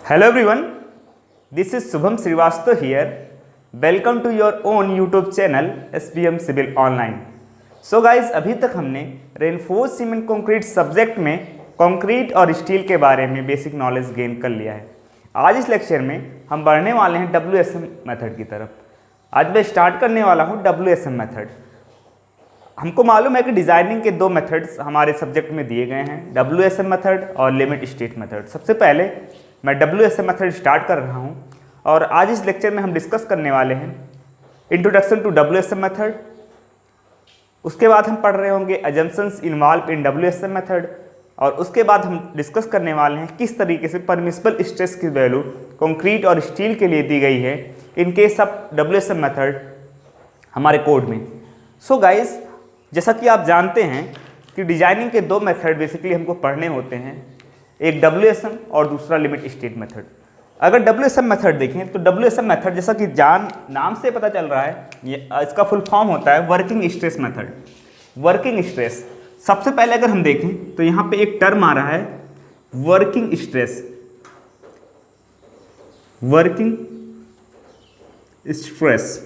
Hello everyone, this is Shubham Srivastava here. Welcome to your own YouTube channel SBM Civil Online. So guys, अभी तक हमने reinforce cement concrete subject में concrete और steel के बारे में बेसिक नॉलेज गेन कर लिया है। आज इस लेक्चर में हम बढ़ने वाले हैं WSM मेथड की तरफ। आज मैं स्टार्ट करने वाला हूँ WSM मेथड। हमको मालूम है कि डिज़ाइनिंग के दो मेथड्स हमारे सब्जेक्ट में दिए गए हैं, WSM मेथड और लिमिट स्टेट मेथड। सबसे पहले मैं WSM मेथड स्टार्ट कर रहा हूं और आज इस लेक्चर में हम डिस्कस करने वाले हैं इंट्रोडक्शन टू WSM मेथड। उसके बाद हम पढ़ रहे होंगे assumptions involve in WSM method और उसके बाद हम डिस्कस करने वाले हैं किस तरीके से परमिसिबल स्ट्रेस की वैल्यू कंक्रीट और स्टील के लिए दी गई है in case of WSM method हमारे कोड में। सो गाइस, जैसा कि आप जानते हैं कि डिजाइनिंग के दो मेथड बेसिकली हमको पढ़ने होते हैं, एक WSM और दूसरा लिमिट स्टेट मेथड। अगर WSM मेथड देखें तो WSM मेथड जैसा कि नाम से पता चल रहा है, ये इसका फुल फॉर्म होता है working stress method. Working stress सबसे पहले अगर हम देखें तो यहाँ पे एक टर्म आ रहा है वर्किंग स्ट्रेस। वर्किंग स्ट्रेस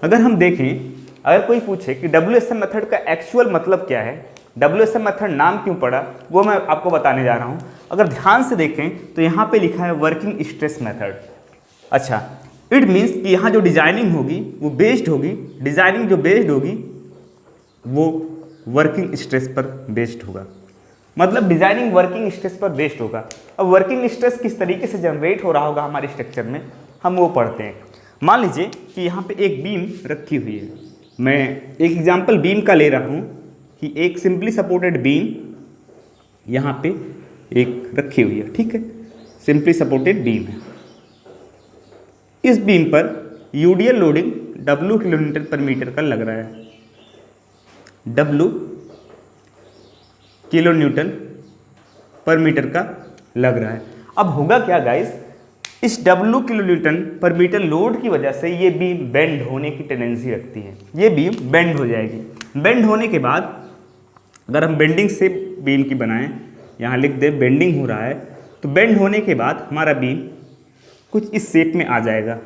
अगर हम देखें, अगर कोई पूछे कि WSM मेथड का एक्चुअल मतलब क्या है, WSM मेथड नाम क्यों पड़ा, वो मैं आपको बताने जा रहा हूँ। अगर ध्यान से देखें तो यहाँ पे लिखा है वर्किंग स्ट्रेस मेथड। अच्छा, इट मीन्स कि यहाँ जो डिजाइनिंग होगी वो बेस्ड होगी, डिजाइनिंग जो बेस्ड होगी वो वर्किंग स्ट्रेस पर बेस्ड होगा। मतलब डिजाइनिंग वर्किंग स्ट्रेस पर बेस्ड होगा। अब वर्किंग स्ट्रेस किस तरीके से जनरेट हो रहा होगा हमारे स्ट्रक्चर में, हम वो पढ़ते हैं। मान लीजिए कि यहाँ पे एक बीम रखी हुई है। मैं एक एग्जाम्पल बीम का ले रहा हूँ कि एक सिंपली सपोर्टेड बीम यहाँ पे एक रखी हुई है, ठीक है, सिंपली सपोर्टेड बीम है। इस बीम पर यूडीएल लोडिंग W किलोमीटर पर मीटर का लग रहा है, W किलो न्यूटन पर मीटर का लग रहा है। अब होगा क्या गाइस, इस W किलो न्यूटन पर मीटर लोड की वजह से ये बीम बेंड होने की टेंडेंसी रखती है। ये बीम बेंड हो जाएगी। बेंड होने के बाद अगर हम बेंडिंग से बीम की बनाएं, यहाँ लिख दे बेंडिंग हो रहा है, तो बेंड होने के बाद हमारा बीम कुछ इस शेप में आ जाएगा।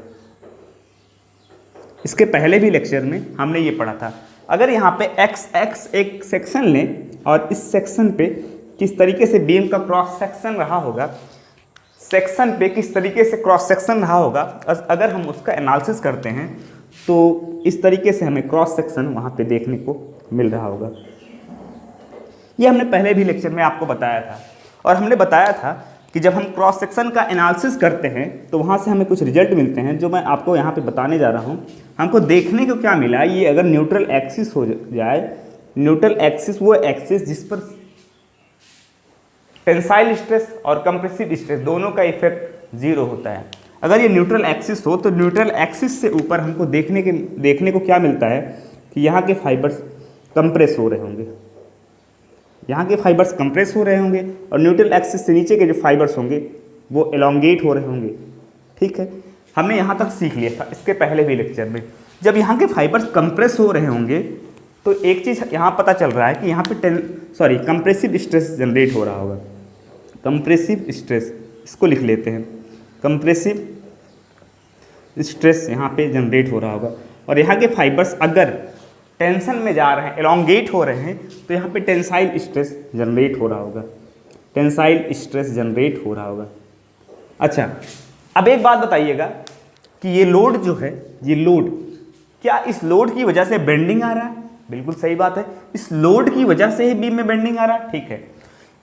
इसके पहले भी लेक्चर में हमने ये पढ़ा था। अगर यहाँ पे x एक सेक्शन लें और इस सेक्शन पे किस तरीके से बीम का क्रॉस सेक्शन रहा होगा, सेक्शन पे किस तरीके से क्रॉस सेक्शन रहा होगा, अगर हम उसका एनालिसिस करते हैं तो इस तरीके से हमें क्रॉस सेक्शन वहाँ पे देखने को मिल रहा होगा। ये हमने पहले भी लेक्चर में आपको बताया था और हमने बताया था कि जब हम क्रॉस सेक्शन का एनालिसिस करते हैं तो वहाँ से हमें कुछ रिजल्ट मिलते हैं जो मैं आपको यहाँ पे बताने जा रहा हूँ। हमको देखने को क्या मिला, ये अगर न्यूट्रल एक्सिस हो जाए, न्यूट्रल एक्सिस वो एक्सिस जिस पर टेंसाइल स्ट्रेस और कंप्रेसिव स्ट्रेस दोनों का इफेक्ट जीरो होता है। अगर ये न्यूट्रल एक्सिस हो तो न्यूट्रल एक्सिस से ऊपर हमको देखने को क्या मिलता है कि यहाँ के फाइबर्स कंप्रेस हो रहे होंगे, यहाँ के फाइबर्स कंप्रेस हो रहे होंगे और न्यूट्रल एक्सिस से नीचे के जो फाइबर्स होंगे वो एलोंगेट हो रहे होंगे, ठीक है। हमने यहाँ तक सीख लिया था इसके पहले भी लेक्चर में। जब यहाँ के फाइबर्स कंप्रेस हो रहे होंगे तो एक चीज़ यहाँ पता चल रहा है कि यहाँ पे कंप्रेसिव स्ट्रेस जनरेट हो रहा होगा। कंप्रेसिव स्ट्रेस, इसको लिख लेते हैं, कंप्रेसिव स्ट्रेस यहाँ पे जनरेट हो रहा होगा। और यहाँ के फाइबर्स अगर टेंशन में जा रहे हैं, एलोंगेट हो रहे हैं, तो यहाँ पे टेंसाइल स्ट्रेस जनरेट हो रहा होगा, टेंसाइल स्ट्रेस जनरेट हो रहा होगा। अच्छा, अब एक बात बताइएगा कि ये लोड जो है, ये लोड, क्या इस लोड की वजह से बेंडिंग आ रहा है? बिल्कुल सही बात है, इस लोड की वजह से ही बीम में बेंडिंग आ रहा है, ठीक है।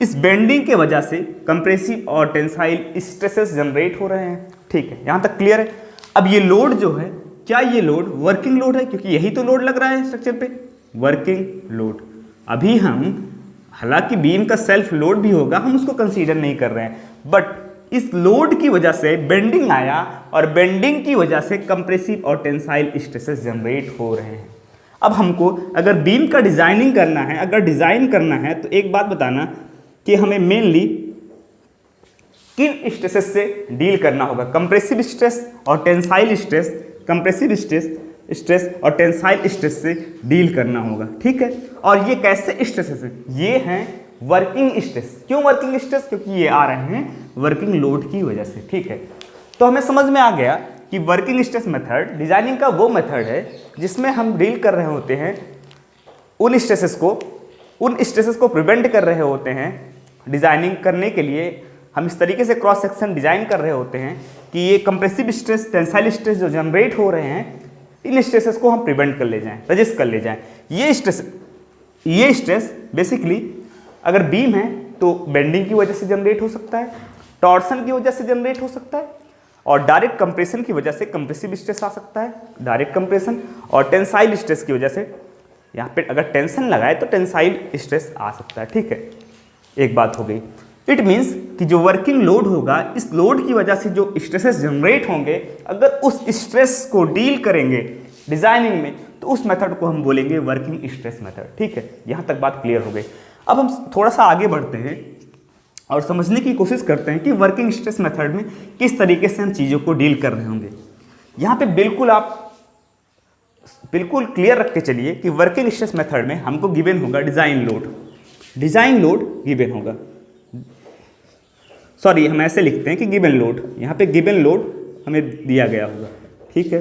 इस बेंडिंग के वजह से कंप्रेसिव और टेंसाइल स्ट्रेसेस जनरेट हो रहे हैं, ठीक है, यहाँ तक क्लियर है। अब ये लोड जो है, क्या ये लोड वर्किंग लोड है? क्योंकि यही तो लोड लग रहा है स्ट्रक्चर पे, वर्किंग लोड। अभी हम, हालांकि बीम का सेल्फ लोड भी होगा, हम उसको कंसीडर नहीं कर रहे हैं, बट इस लोड की वजह से बेंडिंग आया और बेंडिंग की वजह से कंप्रेसिव और टेंसाइल स्ट्रेसेस जनरेट हो रहे हैं। अब हमको अगर बीम का डिजाइनिंग करना है, अगर डिजाइन करना है, तो एक बात बताना कि हमें मेनली किन स्ट्रेसेस से डील करना होगा, कंप्रेसिव स्ट्रेस और टेंसाइल स्ट्रेस, कंप्रेसिव स्ट्रेस और टेंसाइल स्ट्रेस से डील करना होगा, ठीक है। और ये कैसे स्ट्रेसेस हैं? ये हैं वर्किंग स्ट्रेस। क्यों वर्किंग स्ट्रेस? क्योंकि ये आ रहे हैं वर्किंग लोड की वजह से, ठीक है। तो हमें समझ में आ गया कि वर्किंग स्ट्रेस मेथड डिजाइनिंग का वो मेथड है जिसमें हम डील कर रहे होते हैं उन स्ट्रेसेस को प्रिवेंट कर रहे होते हैं। डिजाइनिंग करने के लिए हम इस तरीके से क्रॉस सेक्शन डिजाइन कर रहे होते हैं कि ये कंप्रेसिव स्ट्रेस, टेंसाइल स्ट्रेस जो जनरेट हो रहे हैं, इन स्ट्रेसेस को हम प्रिवेंट कर ले जाएं, रजिस्ट कर ले जाएं। ये स्ट्रेस बेसिकली अगर बीम है तो बेंडिंग की वजह से जनरेट हो सकता है, टॉर्सन की वजह से जनरेट हो सकता है, और डायरेक्ट कंप्रेशन की वजह से कंप्रेसिव स्ट्रेस आ सकता है, डायरेक्ट कंप्रेशन, और टेंसाइल स्ट्रेस की वजह से यहाँ पे अगर टेंशन लगाए तो टेंसाइल स्ट्रेस आ सकता है, ठीक है। एक बात हो गई। इट मीन्स कि जो वर्किंग लोड होगा, इस लोड की वजह से जो स्ट्रेसेस जनरेट होंगे, अगर उस स्ट्रेस को डील करेंगे डिजाइनिंग में तो उस मेथड को हम बोलेंगे वर्किंग स्ट्रेस मेथड, ठीक है। यहाँ तक बात क्लियर हो गई। अब हम थोड़ा सा आगे बढ़ते हैं और समझने की कोशिश करते हैं कि वर्किंग स्ट्रेस मेथड में किस तरीके से हम चीज़ों को डील कर रहे होंगे। यहाँ पे बिल्कुल क्लियर रख के चलिए कि वर्किंग स्ट्रेस मेथड में हमको गिवन होगा डिज़ाइन लोड गिवन होगा। सॉरी, हम ऐसे लिखते हैं कि गिवन लोड, यहाँ पे गिवन लोड हमें दिया गया होगा, ठीक है।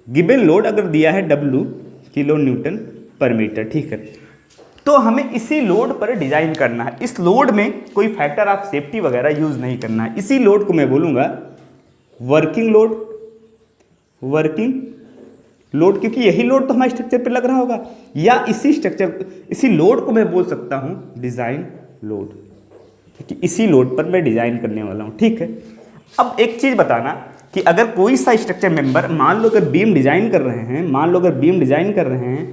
गिवन लोड अगर दिया है W किलो न्यूटन पर मीटर, ठीक है, तो हमें इसी लोड पर डिजाइन करना है। इस लोड में कोई फैक्टर ऑफ सेफ्टी वगैरह यूज नहीं करना है। इसी लोड को मैं बोलूँगा वर्किंग लोड, क्योंकि यही लोड तो हमारे स्ट्रक्चर पे लग रहा होगा, या इसी लोड को मैं बोल सकता हूँ डिजाइन लोड, क्योंकि इसी लोड पर मैं डिजाइन करने वाला हूँ, ठीक है। अब एक चीज़ बताना कि अगर कोई सा स्ट्रक्चर मेंबर, मान लो अगर बीम डिजाइन कर रहे हैं,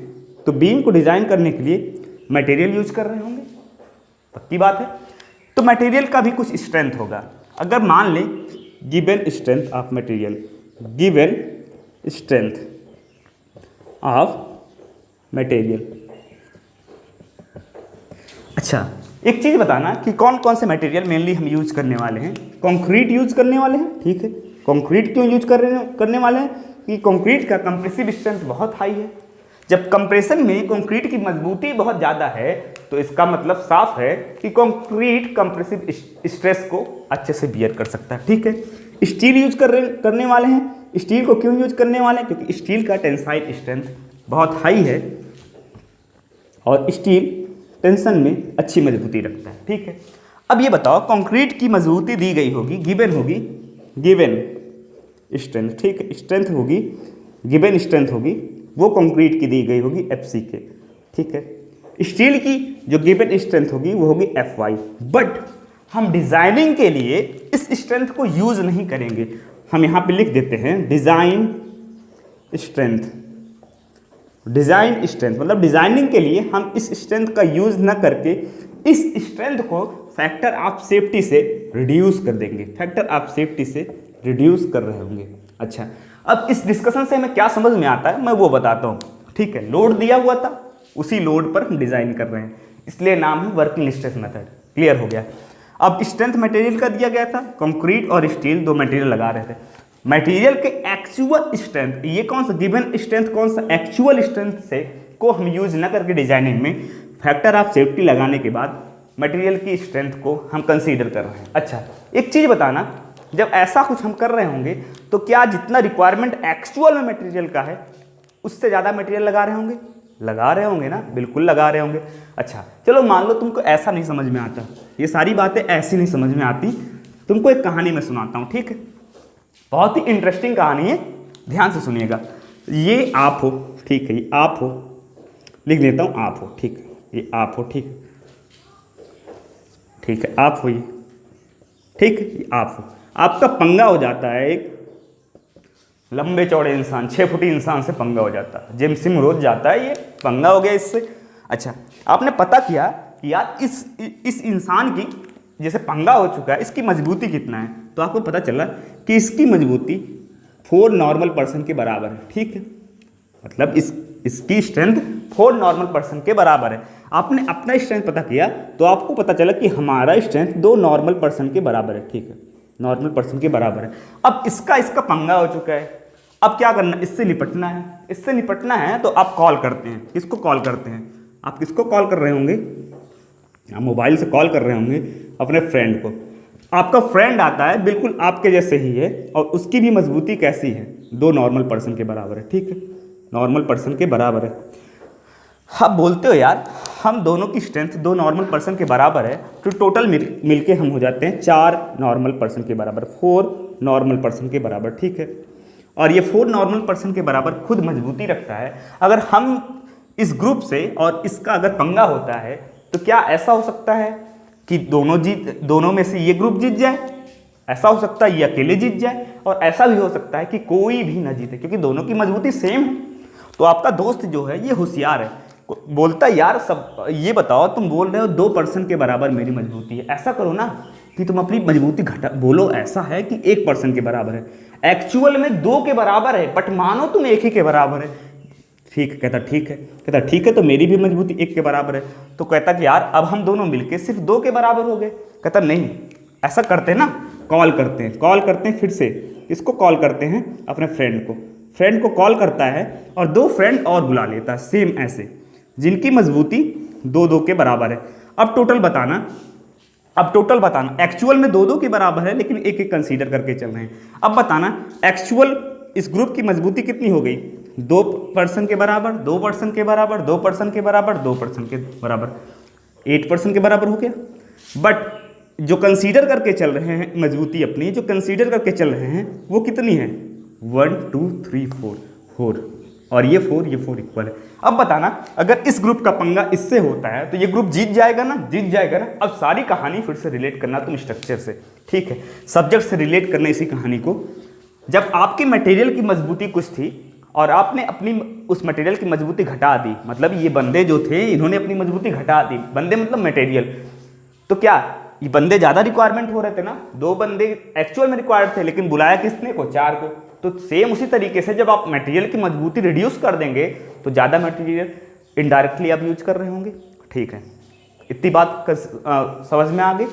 तो बीम को डिजाइन करने के लिए मटेरियल यूज कर रहे होंगे, पक्की बात है। तो मटेरियल का भी कुछ स्ट्रेंथ होगा। अगर मान लें गिवन स्ट्रेंथ ऑफ मटेरियल, अच्छा, एक चीज़ बताना कि कौन कौन से मटेरियल मेनली हम यूज करने वाले हैं। कंक्रीट यूज करने वाले हैं, ठीक है। कंक्रीट क्यों यूज करने वाले हैं? कि कंक्रीट का कंप्रेसिव स्ट्रेंथ बहुत हाई है। जब कंप्रेशन में कंक्रीट की मजबूती बहुत ज़्यादा है तो इसका मतलब साफ है कि कंक्रीट कंप्रेसिव स्ट्रेस को अच्छे से बियर कर सकता है, ठीक है। स्टील यूज करने वाले हैं। स्टील को क्यों यूज करने वाले हैं? क्योंकि स्टील का टेंसाइल स्ट्रेंथ बहुत हाई है और स्टील टेंशन में अच्छी मजबूती रखता है, ठीक है। अब ये बताओ, कंक्रीट की मजबूती दी गई होगी, गिवन स्ट्रेंथ, ठीक है, स्ट्रेंथ होगी, गिवन स्ट्रेंथ होगी, वो कंक्रीट की दी गई होगी FC के, ठीक है। स्टील की जो गिवन स्ट्रेंथ होगी वो होगी FY। बट हम डिजाइनिंग के लिए इस स्ट्रेंथ को यूज नहीं करेंगे। हम यहाँ पे लिख देते हैं डिजाइन स्ट्रेंथ, मतलब डिजाइनिंग के लिए हम इस स्ट्रेंथ का यूज ना करके इस स्ट्रेंथ को फैक्टर ऑफ सेफ्टी से रिड्यूस कर देंगे, कर रहे होंगे। अच्छा, अब इस डिस्कशन से हमें क्या समझ में आता है मैं वो बताता हूँ, ठीक है। लोड दिया हुआ था, उसी लोड पर हम डिजाइन कर रहे हैं, इसलिए नाम है वर्किंग स्ट्रेस मेथड। क्लियर हो गया। अब स्ट्रेंथ मटेरियल का दिया गया था, कंक्रीट और स्टील दो मटेरियल लगा रहे थे। मटेरियल के एक्चुअल स्ट्रेंथ, ये कौन सा गिवन स्ट्रेंथ, कौन सा एक्चुअल स्ट्रेंथ से को हम यूज ना करके डिजाइनिंग में फैक्टर ऑफ सेफ्टी लगाने के बाद मटेरियल की स्ट्रेंथ को हम कंसीडर कर रहे हैं। अच्छा, एक चीज़ बताना, जब ऐसा कुछ हम कर रहे होंगे तो क्या जितना रिक्वायरमेंट एक्चुअल में मटेरियल का है उससे ज़्यादा मटेरियल लगा रहे होंगे ना? बिल्कुल लगा रहे होंगे। अच्छा, चलो मान लो तुमको ऐसा नहीं समझ में आता, ये सारी बातें ऐसी नहीं समझ में आती, तुमको एक कहानी में सुनाता हूँ, ठीक है। बहुत ही इंटरेस्टिंग कहानी है, ध्यान से सुनिएगा। ये आप हो, ठीक है, ये आप हो, लिख लेता हूँ आप हो, ठीक है, ये आप हो, ठीक है, आप हो, ये ठीक है, ये आप हो। आपका पंगा हो जाता है एक लंबे चौड़े इंसान, 6 फुटी इंसान से पंगा हो जाता है। जिम सिम रोज जाता है, ये पंगा हो गया इससे। अच्छा, आपने पता किया कि यार इस इंसान की जैसे पंगा हो चुका है, इसकी मजबूती कितना है, तो आपको पता चला कि इसकी मजबूती 4 नॉर्मल पर्सन के बराबर है, ठीक है। मतलब इसकी स्ट्रेंथ 4 नॉर्मल पर्सन के बराबर है। आपने अपना स्ट्रेंथ पता किया तो आपको पता चला कि हमारा स्ट्रेंथ 2 नॉर्मल पर्सन के बराबर है, ठीक है, नॉर्मल पर्सन के बराबर है। अब इसका पंगा हो चुका है, अब क्या करना, इससे निपटना है तो आप कॉल करते हैं, किसको कॉल करते हैं, आप किसको कॉल कर रहे होंगे, आप मोबाइल से कॉल कर रहे होंगे अपने फ्रेंड को, आपका फ्रेंड आता है बिल्कुल आपके जैसे ही है और उसकी भी मजबूती कैसी है, 2 नॉर्मल पर्सन के बराबर है, ठीक है, नॉर्मल पर्सन के बराबर है। आप बोलते हो यार हम दोनों की स्ट्रेंथ 2 नॉर्मल पर्सन के बराबर है, तो टोटल मिलके हम हो जाते हैं 4 नॉर्मल पर्सन के बराबर, 4 नॉर्मल पर्सन के बराबर, ठीक है। और ये 4 नॉर्मल पर्सन के बराबर खुद मजबूती रखता है। अगर हम इस ग्रुप से और इसका अगर पंगा होता है तो क्या ऐसा हो सकता है कि दोनों में से ये ग्रुप जीत जाए, ऐसा हो सकता है ये अकेले जीत जाए, और ऐसा भी हो सकता है कि कोई भी ना जीते, क्योंकि दोनों की मजबूती सेम है। तो आपका दोस्त जो है ये होशियार है, बोलता है यार सब ये बताओ तुम बोल रहे हो 2 पर्सन के बराबर मेरी मजबूती है, ऐसा करो ना कि तुम अपनी मजबूती घटा बोलो ऐसा है कि 1 पर्सन के बराबर है, एक्चुअल में 2 के बराबर है बट मानो तुम 1 ही के बराबर है। ठीक, कहता ठीक है, कहता ठीक है तो मेरी भी मजबूती 1 के बराबर है। तो कहता कि यार अब हम दोनों मिलके सिर्फ 2 के बराबर हो गए। कहता नहीं, ऐसा करते हैं ना, कॉल करते हैं फिर से, इसको कॉल करते हैं अपने फ्रेंड को कॉल करता है और 2 फ्रेंड और बुला लेता है सेम ऐसे, जिनकी मजबूती 2-2 के बराबर है। अब टोटल बताना एक्चुअल में 2-2 के बराबर है लेकिन 1-1 कंसीडर करके चल रहे हैं। अब बताना एक्चुअल इस ग्रुप की मजबूती कितनी हो गई, 2 पर्सन के बराबर, 2 पर्सन के बराबर, 2 पर्सन के बराबर, 2 पर्सन के बराबर, 8 पर्सन के बराबर हो गया। बट जो कंसीडर करके चल रहे हैं मजबूती अपनी, जो कंसीडर करके चल रहे हैं वो कितनी है, 1 2 3 4 और ये 4 इक्वल है। अब बताना अगर इस ग्रुप का पंगा इससे होता है तो ये ग्रुप जीत जाएगा ना। अब सारी कहानी फिर से रिलेट करना तुम स्ट्रक्चर से, ठीक है, सब्जेक्ट से रिलेट करना इसी कहानी को। जब आपकी मटेरियल की मजबूती कुछ थी और आपने अपनी उस मटेरियल की मजबूती घटा दी, मतलब ये बंदे जो थे इन्होंने अपनी मजबूती घटा दी, बंदे मतलब मटेरियल, तो क्या ये बंदे ज़्यादा रिक्वायरमेंट हो रहे थे ना, 2 बंदे एक्चुअल में रिक्वायर्ड थे लेकिन बुलाया किसने को, 4 को। तो सेम उसी तरीके से जब आप मटेरियल की मजबूती रिड्यूस कर देंगे तो ज़्यादा मटेरियल इनडायरेक्टली आप यूज कर रहे होंगे, ठीक है। इतनी बात समझ में आ गई,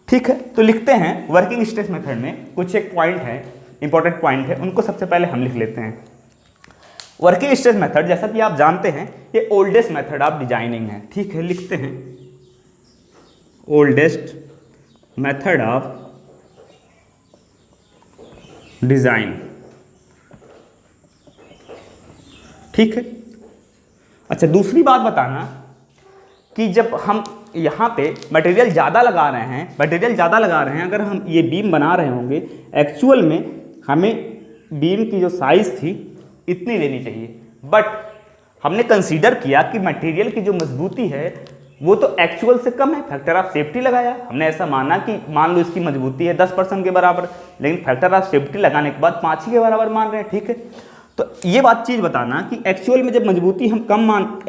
ठीक है। तो लिखते हैं वर्किंग स्ट्रेस मेथड में कुछ एक पॉइंट है, इंपॉर्टेंट पॉइंट है, उनको सबसे पहले हम लिख लेते हैं। वर्किंग स्ट्रेस मेथड जैसा कि आप जानते हैं ये ओल्डेस्ट मेथड ऑफ डिजाइनिंग है, ठीक है। लिखते हैं ओल्डेस्ट मेथड ऑफ डिजाइन, ठीक है। अच्छा, दूसरी बात बताना कि जब हम यहाँ पे मटेरियल ज़्यादा लगा रहे हैं, अगर हम ये बीम बना रहे होंगे, एक्चुअल में हमें बीम की जो साइज़ थी इतनी लेनी चाहिए, बट हमने कंसीडर किया कि मटेरियल की जो मजबूती है वो तो एक्चुअल से कम है, फैक्टर ऑफ सेफ्टी लगाया। हमने ऐसा माना कि मान लो इसकी मजबूती है 10% के बराबर, लेकिन फैक्टर ऑफ सेफ्टी लगाने के बाद 5 ही के बराबर मान रहे हैं, ठीक है। तो ये बात चीज़ बताना कि एक्चुअल में जब मजबूती हम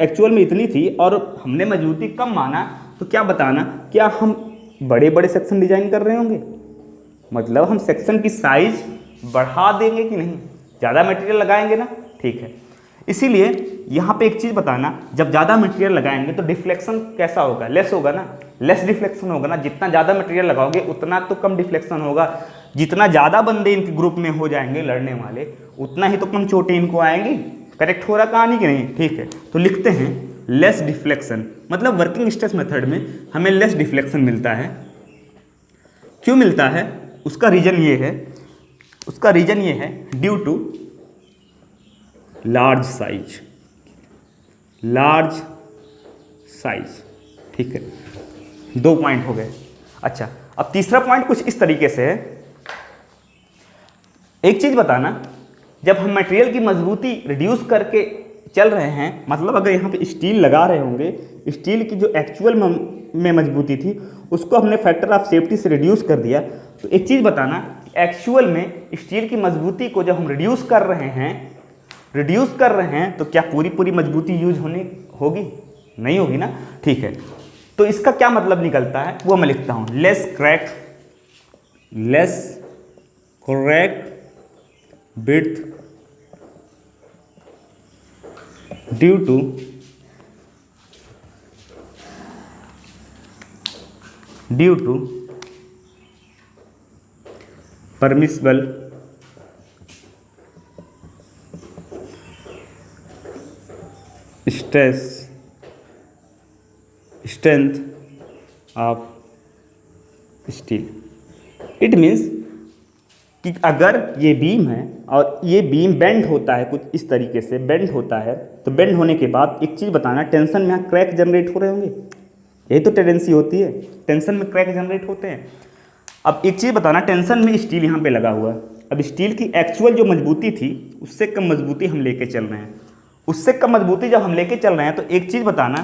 एक्चुअल में इतनी थी और हमने मजबूती कम माना, तो क्या बताना, क्या हम बड़े बड़े सेक्शन डिजाइन कर रहे होंगे, मतलब हम सेक्शन की साइज बढ़ा देंगे कि नहीं, ज़्यादा मटेरियल लगाएंगे ना, ठीक है। इसीलिए यहाँ पे एक चीज़ बताना, जब ज़्यादा मटेरियल लगाएंगे तो डिफ्लेक्शन कैसा होगा, लेस होगा ना, लेस डिफ्लेक्शन होगा ना। जितना ज़्यादा मटेरियल लगाओगे उतना तो कम डिफ्लेक्शन होगा, जितना ज़्यादा बंदे इनके ग्रुप में हो जाएंगे लड़ने वाले उतना ही तो कम चोटें इनको आएंगी। करेक्ट हो रहा कहानी कि नहीं, ठीक है। तो लिखते हैं लेस डिफ्लेक्शन, मतलब वर्किंग स्ट्रेस मेथड में हमें लेस डिफ्लेक्शन मिलता है। क्यों मिलता है, उसका रीज़न ये है ड्यू टू लार्ज साइज, ठीक है। 2 पॉइंट हो गए। अच्छा, अब तीसरा पॉइंट कुछ इस तरीके से है। एक चीज बताना, जब हम मटेरियल की मजबूती रिड्यूस करके चल रहे हैं, मतलब अगर यहाँ पे स्टील लगा रहे होंगे, स्टील की जो एक्चुअल में मजबूती थी उसको हमने फैक्टर ऑफ सेफ्टी से रिड्यूस कर दिया। तो एक चीज़ बताना, एक्चुअल में स्टील की मजबूती को जब हम रिड्यूस कर रहे हैं तो क्या पूरी मजबूती यूज होगी, नहीं होगी ना, ठीक है। तो इसका क्या मतलब निकलता है वो मैं लिखता हूँ, less crack width due to permissible strength of steel. It means कि अगर ये बीम है और ये बीम बेंड होता है कुछ इस तरीके से बेंड होता है, तो बेंड होने के बाद एक चीज़ बताना, टेंशन में यहाँ क्रैक जनरेट हो रहे होंगे, यही तो टेंडेंसी होती है, टेंशन में क्रैक जनरेट होते हैं। अब एक चीज़ बताना, टेंशन में स्टील यहाँ पे लगा हुआ है, अब स्टील की एक्चुअल जो मजबूती थी उससे कम मजबूती हम लेके चल रहे हैं, उससे कम मजबूती जब हम लेके चल रहे हैं तो एक चीज़ बताना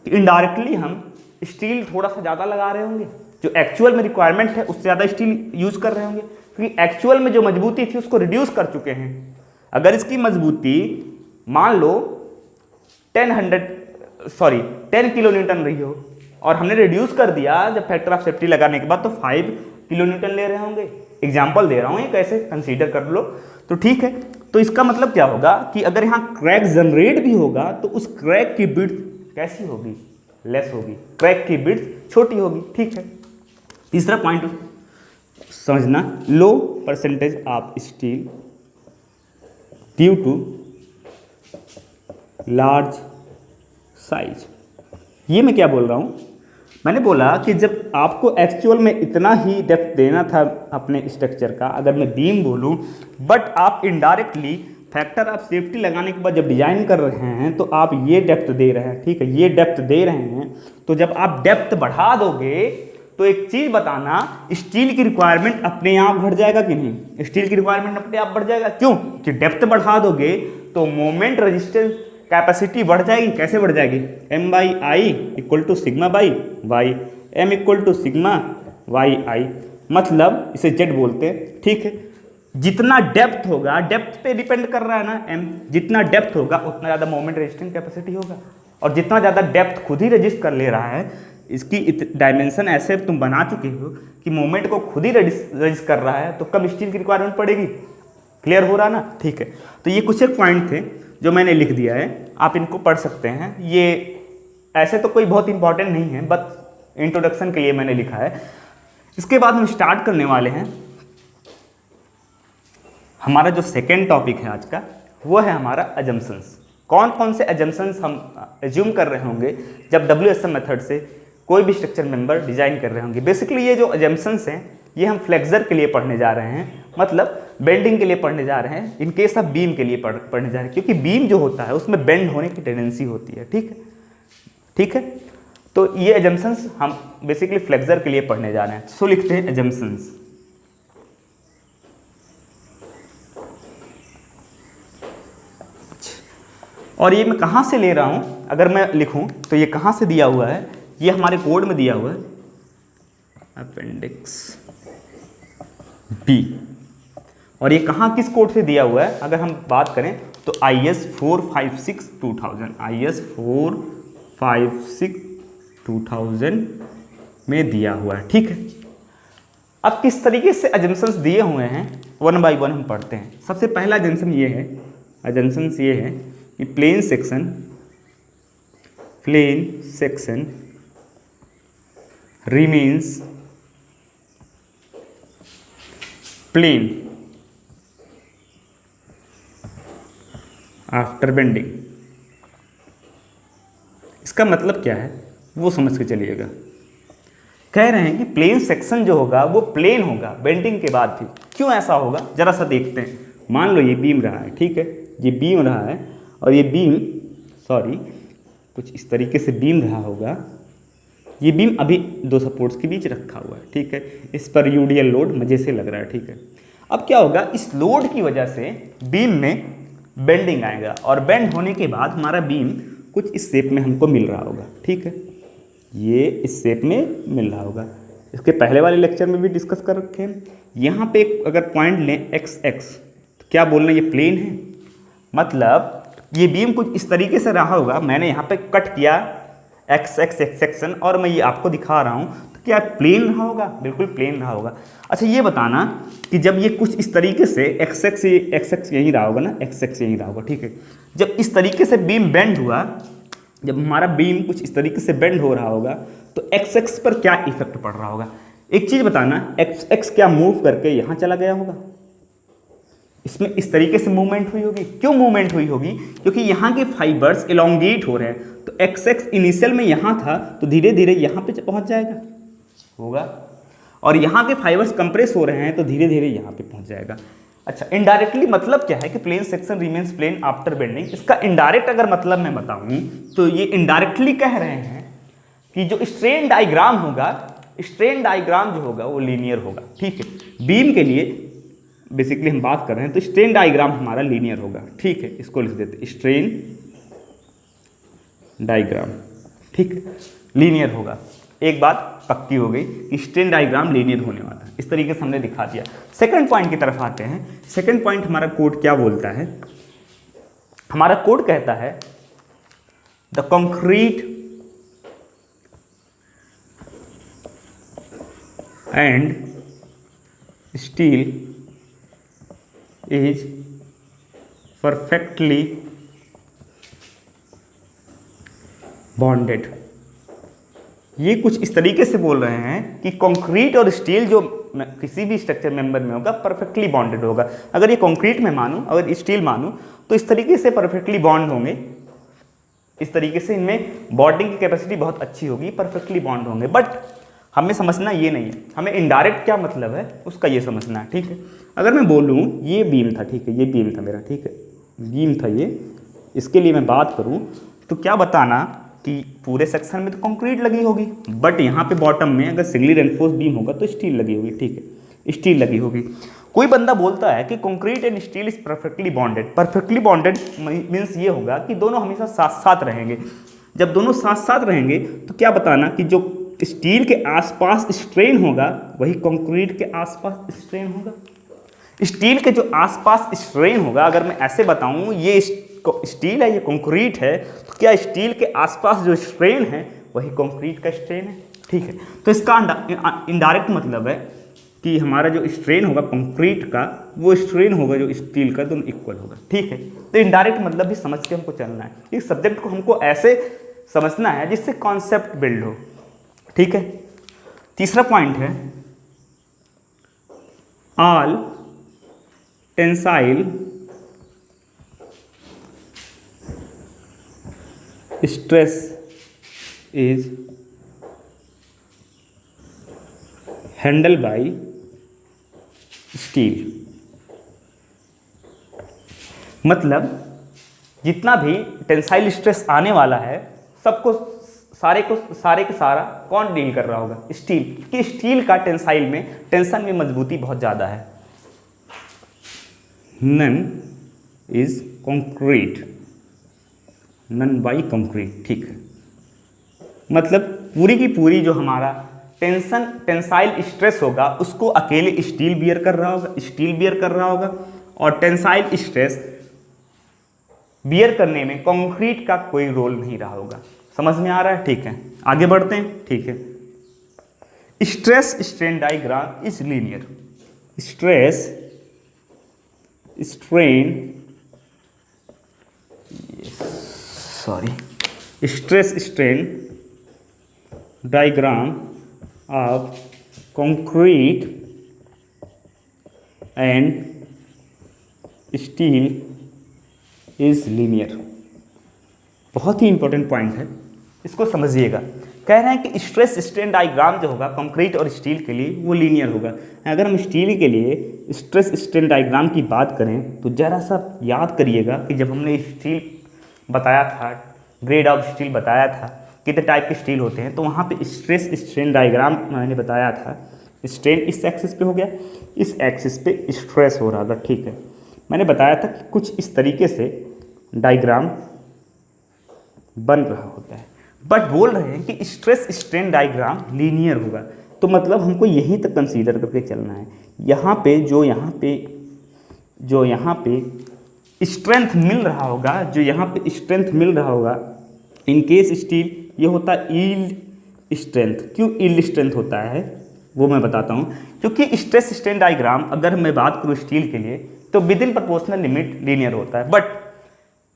कि इनडायरेक्टली हम स्टील थोड़ा सा ज़्यादा लगा रहे होंगे, जो एक्चुअल में रिक्वायरमेंट है उससे ज़्यादा स्टील यूज़ कर रहे होंगे, क्योंकि एक्चुअल में जो मजबूती थी उसको रिड्यूस कर चुके हैं। अगर इसकी मजबूती मान लो 10 किलो न्यूटन रही हो और हमने रिड्यूस कर दिया जब फैक्टर ऑफ सेफ्टी लगाने के बाद, तो 5 किलो न्यूटन ले रहे होंगे। एग्जाम्पल दे रहा हूँ, ये कैसे कंसीडर कर लो तो ठीक है। तो इसका मतलब क्या होगा कि अगर यहाँ क्रैक जनरेट भी होगा तो उस क्रैक की विड्थ कैसी होगी, लेस होगी, क्रैक की विड्थ छोटी होगी, ठीक है। तीसरा पॉइंट समझना, low percentage of steel due to large size. ये मैं क्या बोल रहा हूँ, मैंने बोला कि जब आपको एक्चुअल में इतना ही डेप्थ देना था अपने स्ट्रक्चर का, अगर मैं बीम बोलूँ, बट आप इनडायरेक्टली फैक्टर ऑफ सेफ्टी लगाने के बाद जब डिजाइन कर रहे हैं तो आप ये डेप्थ दे रहे हैं, ठीक है, ये डेप्थ दे रहे हैं, तो जब आप डेप्थ बढ़ा दोगे तो एक चीज़ बताना, स्टील की रिक्वायरमेंट अपने आप बढ़ जाएगा कि नहीं, स्टील की रिक्वायरमेंट अपने आप बढ़ जाएगा। क्यों कि डेप्थ बढ़ा दोगे तो मोमेंट रेजिस्टेंस कैपेसिटी बढ़ जाएगी। कैसे बढ़ जाएगी, M/I equal to sigma by Y, M equal to sigma Y I, मतलब इसे जेड बोलते हैं, ठीक है। जितना डेप्थ होगा, डेप्थ पे डिपेंड कर रहा है ना M, जितना डेप्थ होगा उतना ज़्यादा मोमेंट रेजिस्टेंस कैपेसिटी होगा, और जितना ज़्यादा डेप्थ खुद ही रजिस्ट कर ले रहा है, इसकी डायमेंशन ऐसे तुम बना चुके हो कि मोमेंट को खुद ही रजिस्ट कर रहा है, तो कम स्टील की रिक्वायरमेंट पड़ेगी। क्लियर हो रहा ना, ठीक है। तो ये कुछ एक पॉइंट थे जो मैंने लिख दिया है, आप इनको पढ़ सकते हैं। ये ऐसे तो कोई बहुत इंपॉर्टेंट नहीं है, बस इंट्रोडक्शन के लिए मैंने लिखा है। इसके बाद हम स्टार्ट करने वाले हैं हमारा जो सेकेंड टॉपिक है आज का, वो है हमारा अजम्पशंस। कौन कौन से अजम्पशंस हम एज्यूम कर रहे होंगे जब WSM मेथड से कोई भी स्ट्रक्चर मेंबर डिजाइन कर रहे होंगे। बेसिकली ये जो अजम्पशंस हैं ये हम फ्लेक्सर के लिए पढ़ने जा रहे हैं, मतलब बेंडिंग के लिए पढ़ने जा रहे हैं, इन केस ऑफ बीम के लिए पढ़ने जा रहे हैं, क्योंकि बीम जो होता है उसमें बेंड होने की टेंडेंसी होती है, ठीक है, ठीक है। तो ये अजम्पशंस हम बेसिकली फ्लेक्सर के लिए पढ़ने जा रहे हैं। सो लिखते हैं अजम्पशंस। और ये मैं कहाँ से ले रहा हूँ, अगर मैं लिखूँ तो ये कहाँ से दिया हुआ है, ये हमारे कोड में दिया हुआ है, अपेंडिक्स बी। और ये कहाँ किस कोड से दिया हुआ है, अगर हम बात करें तो IS 456-2000, IS 456-2000 में दिया हुआ है, ठीक है। अब किस तरीके से अजम्पशंस दिए हुए हैं वन बाय वन हम पढ़ते हैं। सबसे पहला अजम्पशन ये है, अजम्पशंस ये है कि plane section remains plane after bending. इसका मतलब क्या है वो समझ के चलिएगा। कह रहे हैं कि प्लेन सेक्शन जो होगा वो प्लेन होगा बेंडिंग के बाद भी। क्यों ऐसा होगा जरा सा देखते हैं। मान लो ये बीम रहा है, ठीक है, ये बीम रहा है और ये बीम कुछ इस तरीके से बीम रहा होगा। ये बीम अभी दो सपोर्ट्स के बीच रखा हुआ है, ठीक है, इस पर यूडियल लोड मजे से लग रहा है, ठीक है। अब क्या होगा, इस लोड की वजह से बीम में बेंडिंग आएगा और बेंड होने के बाद हमारा बीम कुछ इस शेप में हमको मिल रहा होगा, ठीक है, ये इस शेप में मिल रहा होगा। इसके पहले वाले लेक्चर में भी डिस्कस कर रखे हैं। यहाँ पे अगर पॉइंट लें x तो क्या बोलना, ये प्लेन है, मतलब ये बीम कुछ इस तरीके से रहा होगा। मैंने यहाँ पे कट किया x सेक्शन और मैं ये आपको दिखा रहा हूँ, तो क्या प्लेन रहा होगा, बिल्कुल प्लेन रहा होगा। अच्छा ये बताना कि जब ये कुछ इस तरीके से x यहीं रहा होगा ना, x यहीं रहा होगा, ठीक है। जब इस तरीके से बीम बेंड हुआ, जब हमारा बीम कुछ इस तरीके से बेंड हो रहा होगा तो x पर क्या इफेक्ट पड़ रहा होगा। एक चीज़ बताना, x क्या मूव करके यहाँ चला गया होगा, इसमें इस तरीके से मूवमेंट हुई होगी। क्यों मूवमेंट हुई होगी, क्योंकि यहाँ के फाइबर्स एलोंगेट हो रहे हैं, तो x इनिशियल में यहाँ था तो धीरे धीरे यहाँ पे पहुँच जाएगा, होगा, और यहाँ के फाइबर्स कंप्रेस हो रहे हैं तो धीरे धीरे यहाँ पे पहुँच जाएगा। अच्छा, इनडायरेक्टली मतलब क्या है कि plane section remains plane after bending. इसका इनडायरेक्ट अगर मतलब मैं बताऊँ तो ये इनडायरेक्टली कह रहे हैं कि जो स्ट्रेन डायग्राम होगा, स्ट्रेन डायग्राम जो होगा वो लीनियर होगा। ठीक है, बीम के लिए बेसिकली हम बात कर रहे हैं तो स्ट्रेन डायग्राम हमारा लीनियर होगा। ठीक है, इसको लिख देते स्ट्रेन डायग्राम। ठीक है, लीनियर होगा। एक बात पक्की हो गई कि स्ट्रेन डायग्राम लीनियर होने वाला है। इस तरीके से हमने दिखा दिया। सेकंड पॉइंट की तरफ आते हैं। सेकंड पॉइंट हमारा कोड क्या बोलता है? हमारा कोड कहता है the concrete and steel is perfectly bonded. ये कुछ इस तरीके से बोल रहे हैं कि कंक्रीट और स्टील जो किसी भी स्ट्रक्चर मेंबर में होगा परफेक्टली बॉन्डेड होगा। अगर ये कंक्रीट में मानूं, अगर स्टील मानूं, तो इस तरीके से परफेक्टली बॉन्ड होंगे। इस तरीके से इनमें बॉन्डिंग की कैपेसिटी बहुत अच्छी होगी, परफेक्टली बॉन्ड होंगे। बट हमें समझना ये नहीं है, हमें इनडायरेक्ट क्या मतलब है उसका ये समझना है। ठीक है, अगर मैं बोलूँ ये बीम था, ठीक है, ये बीम था मेरा, ठीक है, बीम था ये, इसके लिए मैं बात करूँ तो क्या बताना कि पूरे सेक्शन में तो कंक्रीट लगी होगी, बट यहाँ पे बॉटम में अगर सिंगली रेनफोर्स बीम होगा तो स्टील लगी होगी। ठीक है, स्टील लगी होगी। कोई बंदा बोलता है कि concrete and steel is perfectly bonded. Perfectly bonded means ये होगा कि दोनों हमेशा साथ साथ रहेंगे। जब दोनों साथ साथ रहेंगे तो क्या बताना कि जो स्टील के आसपास स्ट्रेन होगा वही कंक्रीट के आसपास स्ट्रेन होगा। स्टील के जो आसपास स्ट्रेन होगा, अगर मैं ऐसे बताऊं ये स्टील है, ये कंक्रीट है, तो क्या स्टील के आसपास जो स्ट्रेन है वही कंक्रीट का स्ट्रेन है। ठीक है, तो इसका इनडायरेक्ट मतलब है कि हमारा जो स्ट्रेन होगा कंक्रीट का वो स्ट्रेन होगा जो स्टील का, दोनों इक्वल होगा। ठीक है, तो इनडायरेक्ट मतलब भी समझ के हमको चलना है। इस सब्जेक्ट को हमको ऐसे समझना है जिससे कॉन्सेप्ट बिल्ड हो। ठीक है, तीसरा पॉइंट है all tensile stress is handle by steel. मतलब जितना भी टेंसाइल स्ट्रेस आने वाला है सबको सारे के सारा कौन डील कर रहा होगा? स्टील। कि स्टील का टेंसाइल में टेंशन में मजबूती बहुत ज़्यादा है। None is concrete, none by concrete. ठीक है, मतलब पूरी की पूरी जो हमारा टेंसाइल स्ट्रेस होगा उसको अकेले स्टील बियर कर रहा होगा, स्टील बियर कर रहा होगा, और टेंसाइल स्ट्रेस बियर करने में कंक्रीट का कोई रोल नहीं रहा होगा। समझ में आ रहा है? ठीक है, आगे बढ़ते हैं। ठीक है, stress strain diagram is linear. Stress strain stress strain diagram of concrete and steel is linear. बहुत ही इंपॉर्टेंट पॉइंट है, इसको समझिएगा। कह रहे हैं कि स्ट्रेस स्ट्रेन डायग्राम जो होगा कंक्रीट और स्टील के लिए वो लीनियर होगा। अगर हम स्टील के लिए स्ट्रेस स्ट्रेन डायग्राम की बात करें तो ज़रा सा याद करिएगा कि जब हमने स्टील बताया था, ग्रेड ऑफ स्टील बताया था, कितने टाइप के स्टील होते हैं, तो वहाँ पे स्ट्रेस स्ट्रेन डायग्राम मैंने बताया था। स्ट्रेन इस एक्सिस पे हो गया, इस एक्सिस पे स्ट्रेस हो रहा था। ठीक है, मैंने बताया था कि कुछ इस तरीके से डायग्राम बन रहा होता है, बट बोल रहे हैं कि स्ट्रेस स्ट्रेन डायग्राम लीनियर होगा। तो मतलब हमको यहीं तक कंसीडर करके चलना है। यहाँ पे जो यहाँ पे स्ट्रेंथ मिल रहा होगा, जो यहाँ पे स्ट्रेंथ मिल रहा होगा, इन केस स्टील ये होता है यील्ड स्ट्रेंथ। क्यों यील्ड स्ट्रेंथ होता है वो मैं बताता हूँ। क्योंकि स्ट्रेस स्ट्रेन डायग्राम अगर मैं बात करूँ स्टील के लिए तो with in proportional limit linear होता है, बट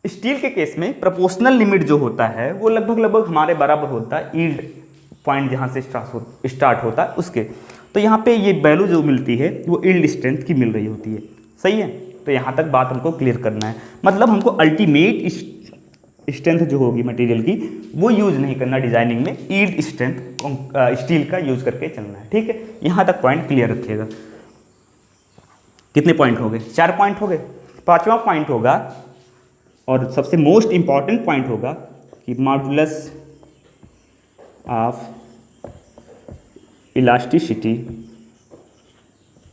स्टील के केस में प्रोपोर्शनल लिमिट जो होता है वो लगभग हमारे बराबर होता है यील्ड पॉइंट जहाँ से स्टार्ट होता है उसके। तो यहाँ पे ये वैल्यू जो मिलती है वो यील्ड स्ट्रेंथ की मिल रही होती है। सही है, तो यहाँ तक बात हमको क्लियर करना है। मतलब हमको अल्टीमेट स्ट्रेंथ जो होगी मटेरियल की वो यूज़ नहीं करना डिजाइनिंग में, ईल्ड स्ट्रेंथ स्टील का यूज़ करके चलना है। ठीक है, यहाँ तक पॉइंट क्लियर रखिएगा। कितने पॉइंट हो गए? 4 पॉइंट हो गए। 5वां पॉइंट होगा और सबसे मोस्ट इंपॉर्टेंट पॉइंट होगा कि modulus of elasticity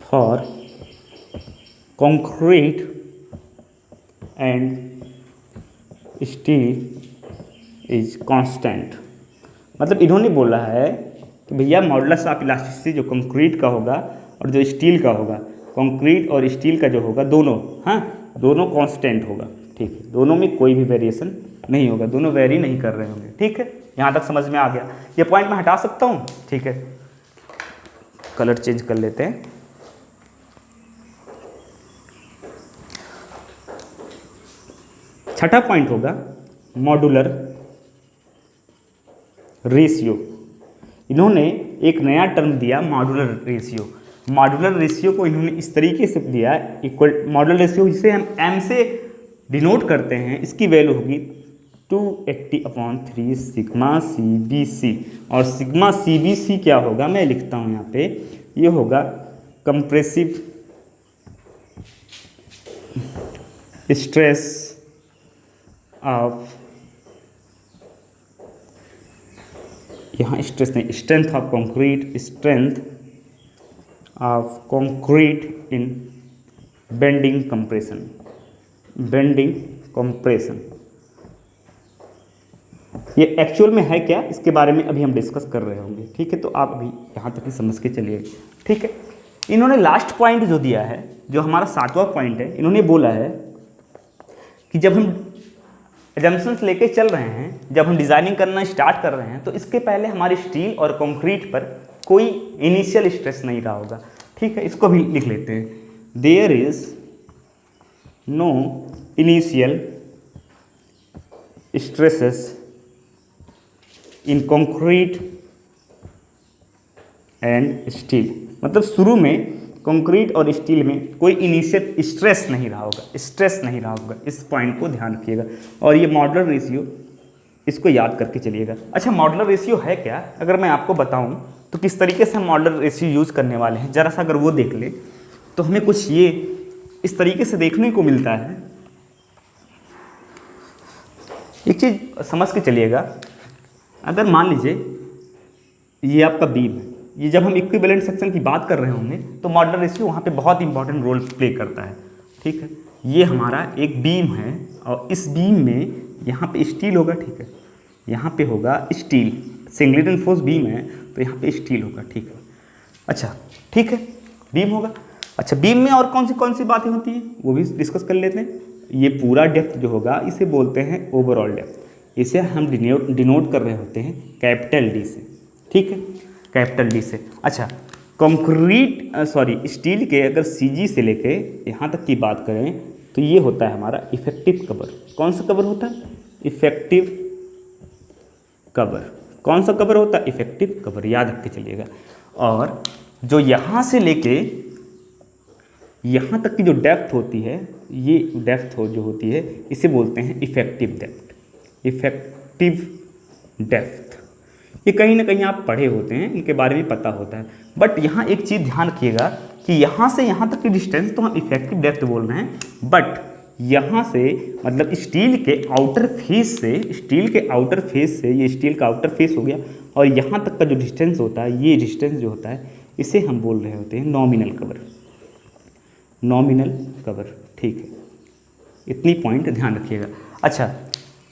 for concrete and steel is constant. मतलब इन्होंने बोला है कि भैया मॉडुलस ऑफ इलास्टिसिटी जो कंक्रीट का होगा और जो स्टील का होगा, कंक्रीट और स्टील का जो होगा दोनों, हाँ दोनों कांस्टेंट होगा। ठीक है, दोनों में कोई भी वेरिएशन नहीं होगा, दोनों वेरी नहीं कर रहे होंगे। ठीक है, यहाँ तक समझ में आ गया। ये पॉइंट मैं हटा सकता हूँ। ठीक है, कलर चेंज कर लेते हैं। छठा पॉइंट होगा मॉड्यूलर रेशियो। इन्होंने एक नया टर्म दिया मॉड्यूलर रेशियो। मॉड्यूलर रेशियो को इन्होंने इस तरीके से दिया, इक्वल मॉड्यूलर रेशियो जिसे हम m से डिनोट करते हैं, इसकी वैल्यू होगी 280/3 सिग्मा CBC। और सिग्मा CBC क्या होगा, मैं लिखता हूँ यहाँ पे, ये होगा कंप्रेसिव स्ट्रेस ऑफ, यहाँ स्ट्रेस नहीं, strength of concrete, strength of concrete in bending compression, bending compression. ये एक्चुअल में है क्या, इसके बारे में अभी हम डिस्कस कर रहे होंगे। ठीक है, तो आप अभी यहाँ तक ही समझ के चलिए। ठीक है, इन्होंने लास्ट पॉइंट जो दिया है, जो हमारा 7वां पॉइंट है, इन्होंने बोला है कि जब हम एजम्पशंस लेके चल रहे हैं, जब हम डिज़ाइनिंग करना स्टार्ट कर रहे हैं, तो इसके पहले हमारे स्टील और कंक्रीट पर कोई इनिशियल स्ट्रेस नहीं रहा होगा। ठीक है, इसको भी लिख लेते हैं। There is no initial stresses in concrete and steel. मतलब शुरू में कंक्रीट और स्टील में कोई इनिशियल स्ट्रेस नहीं रहा होगा, स्ट्रेस नहीं रहा होगा। इस पॉइंट को ध्यान रखिएगा। और ये मॉडुलर रेशियो, इसको याद करके चलिएगा। अच्छा, मॉडुलर रेशियो है क्या, अगर मैं आपको बताऊं तो किस तरीके से हम मॉडुलर रेशियो यूज़ करने वाले हैं, ज़रा सा अगर वो देख ले तो हमें कुछ ये इस तरीके से देखने को मिलता है। एक चीज़ समझ के चलिएगा, अगर मान लीजिए ये आपका बीम है, ये जब हम इक्विवेलेंट सेक्शन की बात कर रहे होंगे तो मॉडुलर रेशियो वहाँ पे बहुत इंपॉर्टेंट रोल प्ले करता है। ठीक है, ये हमारा एक बीम है और इस बीम में यहाँ पे स्टील होगा। ठीक है, यहाँ पे होगा स्टील, सिंगली रिइंफोर्स बीम है तो यहाँ पे स्टील होगा। ठीक है, अच्छा ठीक है, बीम होगा। अच्छा, बीम में और कौन सी बातें होती हैं वो भी डिस्कस कर लेते हैं। ये पूरा डेप्थ जो होगा इसे बोलते हैं ओवरऑल डेप्थ। इसे हम डिनोट कर रहे होते हैं कैपिटल D से। ठीक है, कैपिटल D से। अच्छा, कंक्रीट स्टील के अगर CG से लेके यहाँ तक की बात करें तो ये होता है हमारा इफेक्टिव कवर। कौन सा कवर होता है? Effective cover. कौन सा कवर होता है? इफेक्टिव कवर, याद रख के चलिएगा। और जो यहाँ से लेके यहाँ तक की जो डेप्थ होती है, ये डेप्थ जो होती है इसे बोलते हैं इफेक्टिव डेप्थ। इफेक्टिव डेप्थ ये कहीं ना कहीं आप पढ़े होते हैं, इनके बारे में पता होता है। बट यहाँ एक चीज़ ध्यान रखिएगा कि यहाँ से यहाँ तक की डिस्टेंस तो हम इफेक्टिव डेप्थ बोल रहे हैं, बट यहाँ से मतलब स्टील के आउटर फेस से, स्टील के आउटर फेस से, ये स्टील का आउटर फेस हो गया, और यहाँ तक का जो डिस्टेंस होता है, ये डिस्टेंस जो होता है इसे हम बोल रहे होते हैं नॉमिनल कवर। नॉमिनल कवर, ठीक है, इतनी पॉइंट ध्यान रखिएगा। अच्छा,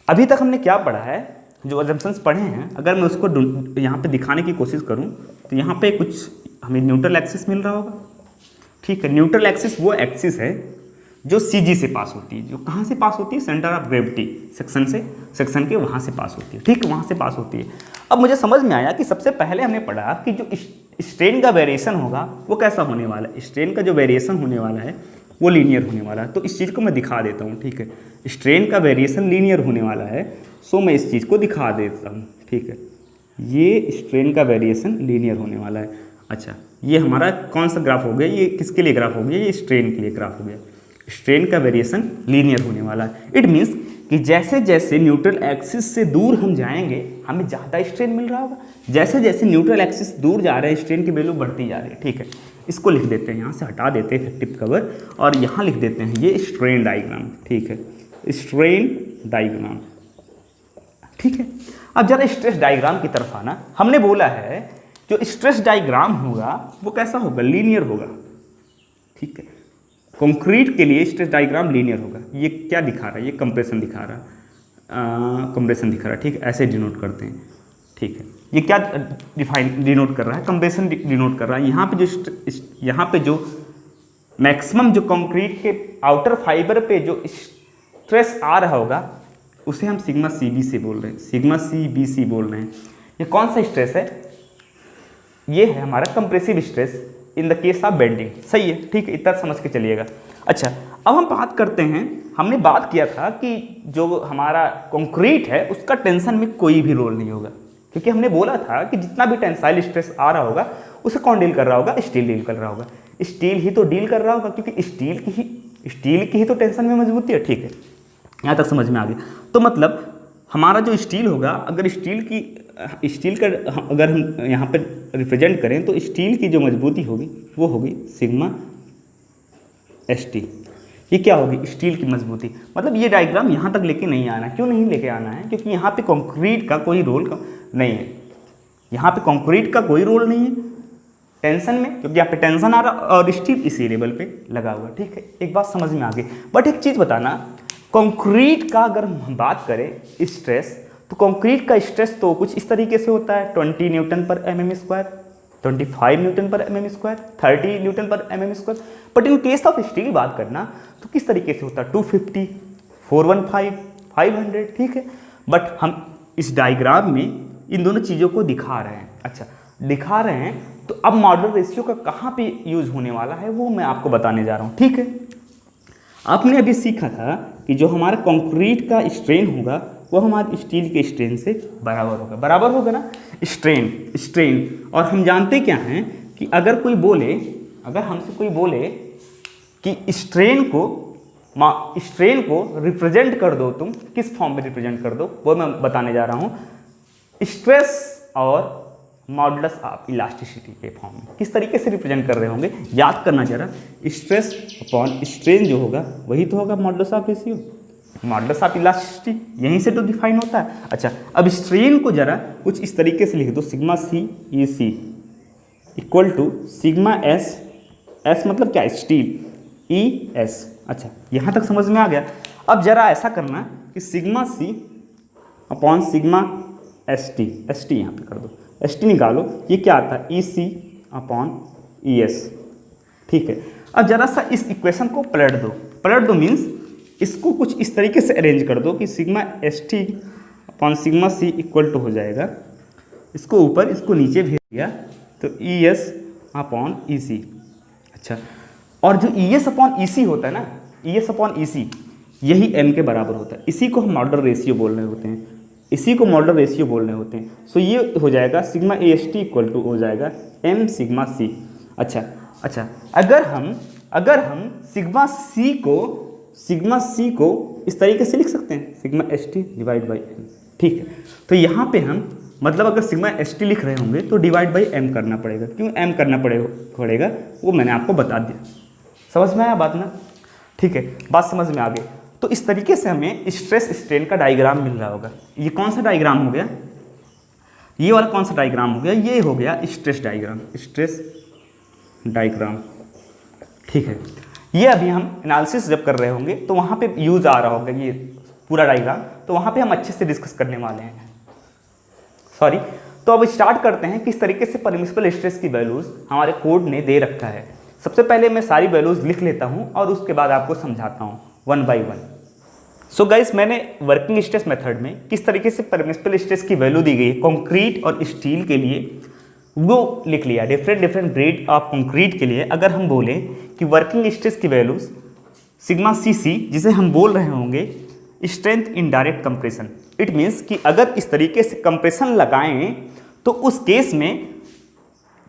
अभी तक हमने क्या पढ़ा है, जो अजम्पशंस पढ़े हैं, अगर मैं उसको यहाँ पे दिखाने की कोशिश करूँ तो यहाँ पे कुछ हमें न्यूट्रल एक्सिस मिल रहा होगा। ठीक है, न्यूट्रल एक्सिस वो एक्सिस है जो CG से पास होती है। जो कहाँ से पास होती है? सेंटर ऑफ ग्रेविटी सेक्शन से, सेक्शन के वहाँ से पास होती है। ठीक है, वहाँ से पास होती है। अब मुझे समझ में आया कि सबसे पहले हमने पढ़ा कि जो स्ट्रेन का वेरिएशन होगा वो कैसा होने वाला है। स्ट्रेन का जो वेरिएशन होने वाला है वो लीनियर होने वाला है। तो इस चीज़ को मैं दिखा देता हूँ। ठीक है, स्ट्रेन का वेरिएशन लीनियर होने वाला है, सो मैं इस चीज़ को दिखा देता हूँ। ठीक है, ये स्ट्रेन का वेरिएशन लीनियर होने वाला है। अच्छा, ये हमारा कौन सा ग्राफ हो गया? ये किसके लिए ग्राफ हो गया? ये स्ट्रेन के लिए ग्राफ हो गया। स्ट्रेन का वेरिएशन लीनियर होने वाला है। इट मीन्स कि जैसे जैसे न्यूट्रल एक्सिस से दूर हम जाएंगे हमें ज़्यादा स्ट्रेन मिल रहा होगा, जैसे जैसे न्यूट्रल एक्सिस दूर जा रहे हैं स्ट्रेन की वैल्यू बढ़ती जा रही है। ठीक है, इसको लिख देते हैं, यहाँ से हटा देते हैं इफेक्टिव कवर और यहाँ लिख देते हैं ये स्ट्रेन डायग्राम। ठीक है, स्ट्रेन डायग्राम। ठीक है, अब जरा स्ट्रेस डायग्राम की तरफ आना। हमने बोला है जो स्ट्रेस डायग्राम होगा वो कैसा होगा, लीनियर होगा। ठीक है, कंक्रीट के लिए स्ट्रेस डायग्राम लीनियर होगा। ये क्या दिखा रहा है, ये कंप्रेशन दिखा रहा है, कंप्रेशन दिखा रहा है। ठीक है, ऐसे डिनोट करते हैं। ठीक है, ये क्या डिनोट कर रहा है, कंप्रेशन डिनोट कर रहा है। यहाँ पे जो मैक्सिमम जो कंक्रीट के आउटर फाइबर पे जो स्ट्रेस आ रहा होगा उसे हम सिग्मा CB से बोल रहे हैं, सिग्मा CBC बोल रहे हैं। ये कौन सा स्ट्रेस है, ये है हमारा compressive stress in the case of bending. सही है, ठीक है, इतना समझ के चलिएगा। अच्छा, अब हम बात करते हैं, हमने बात किया था कि जो हमारा कंक्रीट है उसका टेंशन में कोई भी रोल नहीं होगा, क्योंकि हमने बोला था कि जितना भी टेंसाइल स्ट्रेस आ रहा होगा उसे कौन डील कर रहा होगा, स्टील डील कर रहा होगा। स्टील ही तो डील कर रहा होगा, क्योंकि स्टील की ही तो टेंशन में मजबूती है। ठीक है, यहाँ तक समझ में आ गया। तो मतलब हमारा जो स्टील होगा, अगर स्टील का अगर हम यहाँ पर रिप्रेजेंट करें तो स्टील की जो मजबूती होगी वो होगी सिग्मा ST। ये क्या होगी, स्टील की मजबूती। मतलब ये डायग्राम यहाँ तक लेके नहीं आना। क्यों नहीं लेके आना है, क्योंकि यहाँ पे कंक्रीट का कोई रोल नहीं है। यहाँ पे कंक्रीट का कोई रोल नहीं है टेंशन में, क्योंकि यहाँ पे टेंशन आ रहा और स्टील इसी लेवल पे लगा हुआ। ठीक है, एक बात समझ में आ गई। बट एक चीज़ बताना, कंक्रीट का अगर हम बात करें स्ट्रेस, तो कंक्रीट का स्ट्रेस तो कुछ इस तरीके से होता है, 20 न्यूटन पर mm², 25 न्यूटन पर mm², 30 न्यूटन पर mm²। But in case of steel बात करना तो किस तरीके से होता है, 250, 415, 500। ठीक है, बट हम इस डायग्राम में इन दोनों चीज़ों को दिखा रहे हैं। अच्छा, दिखा रहे हैं, तो अब मॉडुलर रेशियो का कहाँ पे यूज होने वाला है वो मैं आपको बताने जा रहा हूँ। ठीक है, आपने अभी सीखा था कि जो हमारा कंक्रीट का स्ट्रेन होगा वो हमारे स्टील के स्ट्रेन से बराबर होगा, बराबर होगा ना, स्ट्रेन। और हम जानते क्या हैं कि अगर हमसे कोई बोले कि स्ट्रेन को रिप्रेजेंट कर दो, तुम किस फॉर्म में रिप्रेजेंट कर दो, वो मैं बताने जा रहा हूँ। स्ट्रेस और मॉडुलस ऑफ इलास्टिसिटी के फॉर्म में किस तरीके से रिप्रेजेंट कर रहे होंगे, याद करना जरा। स्ट्रेस अपॉन स्ट्रेन जो होगा वही तो होगा modulus of ratio, modulus of elasticity यहीं से तो डिफाइन होता है। अच्छा, अब स्ट्रेन को जरा कुछ इस तरीके से लिख दो, sigma CEC equal to sigma S मतलब क्या, स्टील, ES। अच्छा, यहाँ तक समझ में आ गया। अब जरा ऐसा करना कि sigma C upon sigma ST यहाँ पे कर दो, ST निकालो, ये क्या आता है, EC अपॉन ES। ठीक है, अब जरा सा इस इक्वेशन को पलट दो मीन्स इसको कुछ इस तरीके से अरेंज कर दो कि sigma ST upon sigma C equal to हो जाएगा, इसको ऊपर इसको नीचे भेज दिया तो ES अपॉन EC। अच्छा, और जो ES अपॉन EC होता है ना, ES अपॉन EC यही M के बराबर होता है। इसी को हम मॉडुलर रेशियो बोल रहे होते हैं, सो ये हो जाएगा सिग्मा AST इक्वल टू हो जाएगा M सिग्मा C। अच्छा, अगर हम सिग्मा C को इस तरीके से लिख सकते हैं, sigma ST divide by M। ठीक है, तो यहाँ पे हम मतलब अगर सिग्मा ST लिख रहे होंगे तो डिवाइड बाई M करना पड़ेगा। क्यों M करना पड़ेगा वो मैंने आपको बता दिया। समझ में आया बात ना? ठीक है, बात समझ में आ गई। तो इस तरीके से हमें स्ट्रेस स्ट्रेन का डायग्राम मिल रहा होगा। ये कौन सा डायग्राम हो गया, ये वाला कौन सा डायग्राम हो गया, ये हो गया स्ट्रेस डायग्राम। ठीक है, ये अभी हम एनालिसिस जब कर रहे होंगे तो वहाँ पे यूज आ रहा होगा ये पूरा डायग्राम, तो वहाँ पे हम अच्छे से डिस्कस करने वाले हैं। तो अब स्टार्ट करते हैं किस तरीके से परमिसिबल स्ट्रेस की वैल्यूज हमारे कोड ने दे रखा है। सबसे पहले मैं सारी वैल्यूज लिख लेता हूँ और उसके बाद आपको समझाता हूँ one by one. So guys, मैंने वर्किंग स्ट्रेस मेथड में किस तरीके से परमिसिबल स्ट्रेस की वैल्यू दी गई है कंक्रीट और स्टील के लिए वो लिख लिया। डिफरेंट ग्रेड ऑफ कंक्रीट के लिए अगर हम बोलें कि वर्किंग स्ट्रेस की वैल्यूज सिग्मा CC, जिसे हम बोल रहे होंगे strength in direct compression, it means कि अगर इस तरीके से कंप्रेशन लगाएं तो उस केस में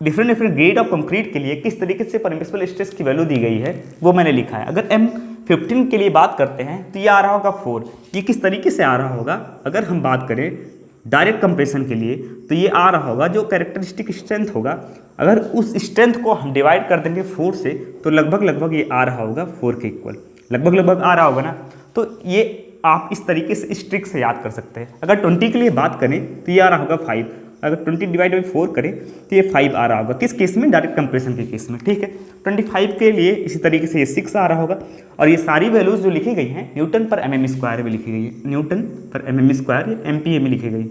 डिफरेंट ग्रेड ऑफ कंक्रीट के लिए किस तरीके से परमिसिबल स्ट्रेस की वैल्यू दी गई है वो मैंने लिखा है। अगर M 15 के लिए बात करते हैं तो ये आ रहा होगा 4। ये किस तरीके से आ रहा होगा, अगर हम बात करें डायरेक्ट कंप्रेशन के लिए तो ये आ रहा होगा, जो कैरेक्टरिस्टिक स्ट्रेंथ होगा अगर उस स्ट्रेंथ को हम डिवाइड कर देंगे 4 से तो लगभग ये आ रहा होगा 4 के इक्वल, लगभग आ रहा होगा ना। तो ये आप इस तरीके से इस ट्रिक से याद कर सकते हैं। अगर 20 के लिए बात करें तो ये आ रहा होगा 5, अगर 20 डिवाइड बाई 4 करें तो ये 5 आ रहा होगा, किस केस में, डायरेक्ट कंप्रेशन के केस में, ठीक है। 25 के लिए इसी तरीके से ये 6 आ रहा होगा। और ये सारी वैल्यूज जो लिखी गई हैं न्यूटन पर mm स्क्वायर में लिखी गई है, न्यूटन पर mm स्क्वायर या MPa में लिखी गई,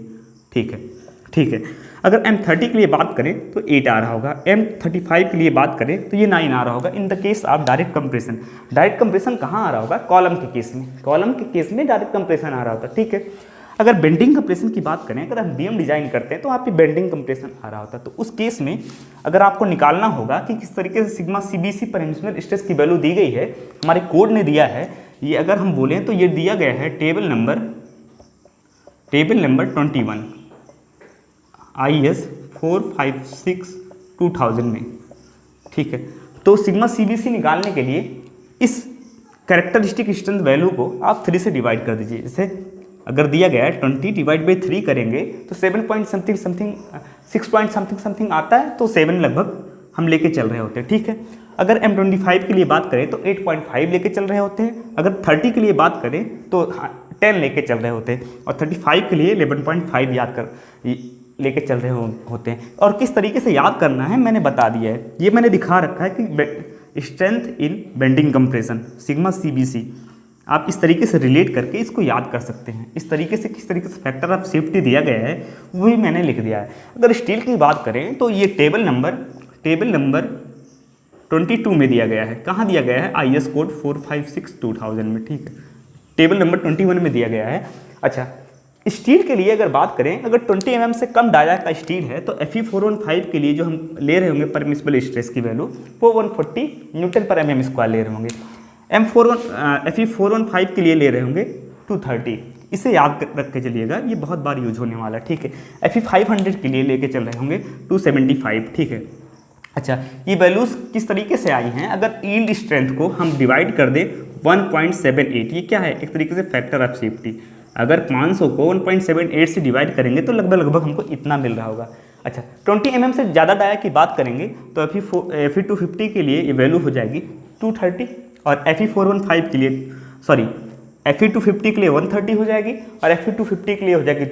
ठीक है। अगर M30 के लिए बात करें तो 8 आ रहा होगा, M35 के लिए बात करें तो ये 9 आ रहा होगा। In the case of direct compression, direct compression कहाँ आ रहा होगा, कॉलम के केस में, कॉलम के केस में डायरेक्ट कंप्रेशन आ रहा होगा, ठीक है। अगर बेंडिंग कंप्रेशन की बात करें, अगर हम बीम डिजाइन करते हैं तो वहाँ पे बेंडिंग कंप्रेशन आ रहा होता है। तो उस केस में अगर आपको निकालना होगा कि किस तरीके से सिग्मा CBC पर इंस्ट्रूमेंट स्ट्रेस की वैल्यू दी गई है, हमारे कोड ने दिया है, ये अगर हम बोलें तो ये दिया गया है टेबल नंबर 21 IS 456/2000 में, ठीक है। तो सिग्मा CBC निकालने के लिए इस कैरेक्टरिस्टिक स्ट्रेंथ वैल्यू को आप 3 से डिवाइड कर दीजिए। जैसे अगर दिया गया है 20 डिवाइड बाई 3 करेंगे तो 7 पॉइंट समथिंग 6 पॉइंट समथिंग आता है, तो 7 लगभग हम लेके चल रहे होते हैं, ठीक है। अगर M25 के लिए बात करें तो 8.5 लेके चल रहे होते हैं। अगर 30 के लिए बात करें तो 10 लेके चल रहे होते हैं, और 35 के लिए 11.5 याद कर लेके चल रहे होते हैं। और किस तरीके से याद करना है मैंने बता दिया है, ये मैंने दिखा रखा है कि strength in bending compression sigma CBC आप इस तरीके से रिलेट करके इसको याद कर सकते हैं। इस तरीके से किस तरीके से फैक्टर ऑफ सेफ्टी दिया गया है वो भी मैंने लिख दिया है। अगर स्टील की बात करें तो ये टेबल नंबर 22 में दिया गया है, कहाँ दिया गया है, IS कोड 456/2000 में, ठीक है। टेबल नंबर 21 में दिया गया है। अच्छा, स्टील के लिए अगर बात करें, अगर 20 mm से कम डाया का स्टील है तो Fe415 के लिए जो हम ले रहे होंगे परमिसिबल स्ट्रेस की वैल्यू वो 140 न्यूटन पर mm स्क्वायर ले रहे होंगे। Fe415 के लिए ले रहे होंगे 230। इसे याद रख के चलिएगा, ये बहुत बार यूज होने वाला है, ठीक है। Fe500 के लिए लेके चल रहे होंगे 275, ठीक है। अच्छा, ये वैल्यूज किस तरीके से आई हैं, अगर यील्ड स्ट्रेंथ को हम डिवाइड कर दें 1.78, ये क्या है, एक तरीके से फैक्टर ऑफ सेफ्टी। अगर 500 को 1.78 से डिवाइड करेंगे तो लगभग हमको इतना मिल रहा होगा। अच्छा, 20 mm से ज़्यादा डाया की बात करेंगे तो Fe250 के लिए ये वैल्यू हो जाएगी 230, और Fe415 के लिए Fe250 के लिए 130 हो जाएगी, और Fe250 के लिए हो जाएगी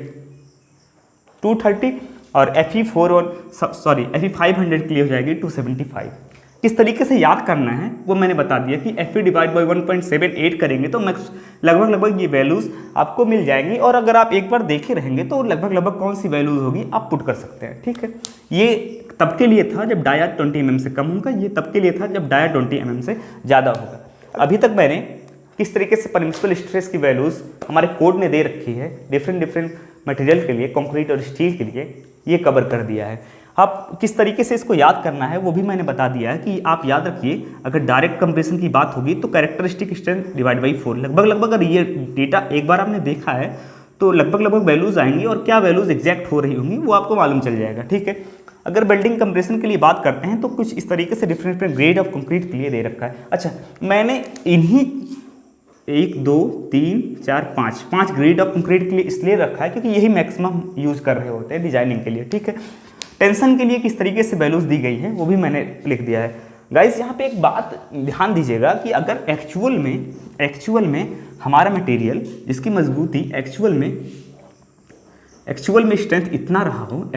230, और Fe500 के लिए हो जाएगी 275। किस तरीके से याद करना है वो मैंने बता दिया कि Fe डिवाइड बाई 1.78 करेंगे तो लगभग ये वैल्यूज़ आपको मिल जाएंगी। और अगर आप एक बार देखे रहेंगे तो लगभग कौन सी वैल्यूज़ होगी आप पुट कर सकते हैं, ठीक है। ये तब के लिए था जब डाया 20 mm से कम होगा, ये तब के लिए था जब डाया 20 mm से ज़्यादा होगा। अभी तक मैंने किस तरीके से परमिसिबल स्ट्रेस की वैल्यूज़ हमारे कोड ने दे रखी है डिफरेंट मटेरियल के लिए, कंक्रीट और स्टील के लिए, ये कवर कर दिया है। आप किस तरीके से इसको याद करना है वो भी मैंने बता दिया है कि आप याद रखिए, अगर डायरेक्ट कंप्रेशन की बात होगी तो कैरेक्टरिस्टिक स्ट्रेंथ डिवाइड बाई 4, लगभग अगर ये डेटा एक बार आपने देखा है तो लगभग वैल्यूज़ आएंगी, और क्या वैल्यूज़ एग्जैक्ट हो रही होंगी वो आपको मालूम चल जाएगा, ठीक है। अगर बिल्डिंग कंप्रेशन के लिए बात करते हैं तो कुछ इस तरीके से डिफरेंट ग्रेड ऑफ कंक्रीट के लिए दे रखा है। अच्छा, मैंने इन्हीं 1 2 3 4 5 ग्रेड ऑफ कंक्रीट के लिए इसलिए रखा है क्योंकि यही मैक्सिमम यूज़ कर रहे होते हैं डिजाइनिंग के लिए, ठीक है। टेंशन के लिए किस तरीके से वैल्यूज़ दी गई हैं वो भी मैंने लिख दिया है। गाइस, यहाँ पे एक बात ध्यान दीजिएगा कि अगर एक्चुअल में हमारा मटेरियल जिसकी मजबूती एक्चुअल में स्ट्रेंथ इतना रहा हो,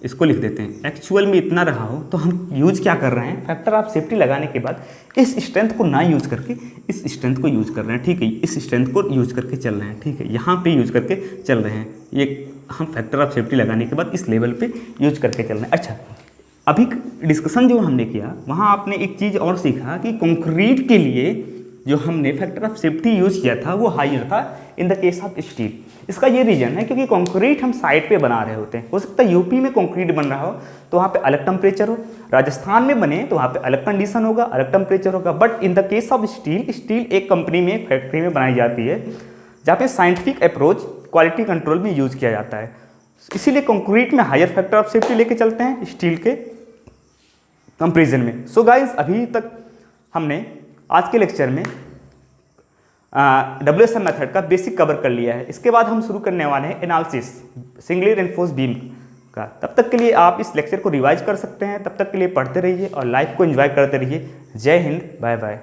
इसको लिख देते हैं, एक्चुअल में इतना रहा हो, तो हम यूज क्या कर रहे हैं, फैक्टर ऑफ सेफ्टी लगाने के बाद इस स्ट्रेंथ को ना यूज करके इस स्ट्रेंथ को यूज कर रहे हैं, ठीक है। इस स्ट्रेंथ को यूज करके चल रहे हैं, ठीक है, यहाँ पे यूज करके चल रहे हैं। ये हम फैक्टर ऑफ सेफ्टी लगाने के बाद इस लेवल पे यूज करके चल रहे हैं। अच्छा, अभी डिस्कशन जो हमने किया वहाँ आपने एक चीज़ और सीखा कि कंक्रीट के लिए जो हमने फैक्टर ऑफ सेफ्टी यूज़ किया था वो हायर था in the case of steel. इसका ये रीज़न है क्योंकि कंक्रीट हम साइड पे बना रहे होते हैं। हो सकता है यूपी में कंक्रीट बन रहा हो तो वहाँ पे अलग टेम्परेचर हो, राजस्थान में बने तो वहाँ पे अलग कंडीशन होगा, अलग टेम्परेचर होगा। But in the case of steel एक कंपनी में, एक फैक्ट्री में बनाई जाती है जहाँ पे साइंटिफिक अप्रोच क्वालिटी कंट्रोल में यूज़ किया जाता है। इसीलिए कंक्रीट में हायर फैक्टर ऑफ सेफ्टी लेके चलते हैं स्टील के कंपेरिजन में। सो गाइज, अभी तक हमने आज के लेक्चर में WSM मेथड का बेसिक कवर कर लिया है। इसके बाद हम शुरू करने वाले हैं एनालिसिस सिंगली रेनफोर्स बीम का। तब तक के लिए आप इस लेक्चर को रिवाइज कर सकते हैं। तब तक के लिए पढ़ते रहिए और लाइफ को एंजॉय करते रहिए। जय हिंद, बाय बाय।